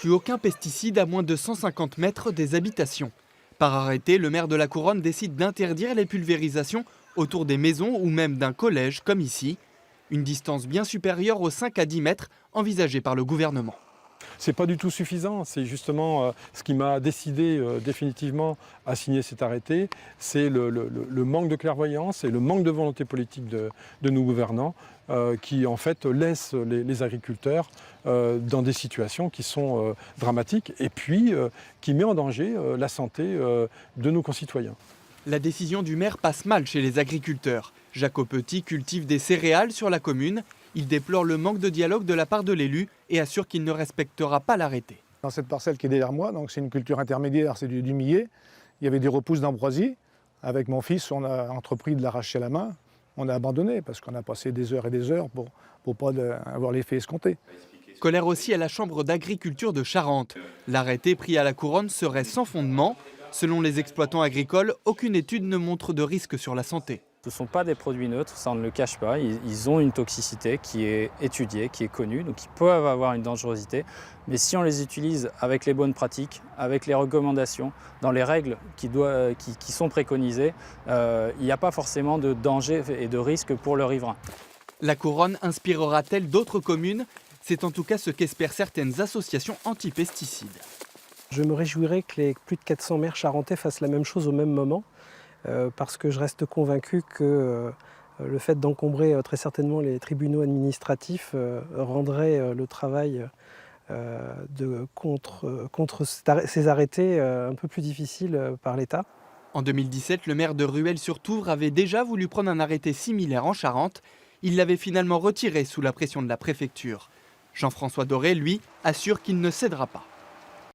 plus aucun pesticide à moins de 150 mètres des habitations. Par arrêté, le maire de la Couronne décide d'interdire les pulvérisations autour des maisons ou même d'un collège comme ici. Une distance bien supérieure aux 5 à 10 mètres envisagée par le gouvernement. C'est pas du tout suffisant, c'est justement ce qui m'a décidé définitivement à signer cet arrêté, c'est le manque de clairvoyance et le manque de volonté politique de nos gouvernants qui en fait laissent les agriculteurs dans des situations qui sont dramatiques et puis qui met en danger la santé de nos concitoyens. La décision du maire passe mal chez les agriculteurs. Jacques Petit cultive des céréales sur la commune. Il déplore le manque de dialogue de la part de l'élu et assure qu'il ne respectera pas l'arrêté. Dans cette parcelle qui est derrière moi, c'est une culture intermédiaire, c'est du millet. Il y avait des repousses d'ambroisie. Avec mon fils, on a entrepris de l'arracher à la main. On a abandonné parce qu'on a passé des heures et des heures pour ne pas avoir l'effet escompté. Colère aussi à la Chambre d'agriculture de Charente. L'arrêté pris à la Couronne serait sans fondement. Selon les exploitants agricoles, aucune étude ne montre de risque sur la santé. Ce ne sont pas des produits neutres, ça on ne le cache pas. Ils ont une toxicité qui est étudiée, qui est connue, donc ils peuvent avoir une dangerosité. Mais si on les utilise avec les bonnes pratiques, avec les recommandations, dans les règles qui sont préconisées, il n'y a pas forcément de danger et de risque pour le riverain. La Couronne inspirera-t-elle d'autres communes? C'est en tout cas ce qu'espèrent certaines associations anti-pesticides. Je me réjouirais que les plus de 400 maires charentais fassent la même chose au même moment. Parce que je reste convaincu que le fait d'encombrer très certainement les tribunaux administratifs rendrait le travail contre ces arrêtés un peu plus difficile par l'État. En 2017, le maire de Rueil-sur-Touvre avait déjà voulu prendre un arrêté similaire en Charente. Il l'avait finalement retiré sous la pression de la préfecture. Jean-François Doré, lui, assure qu'il ne cédera pas.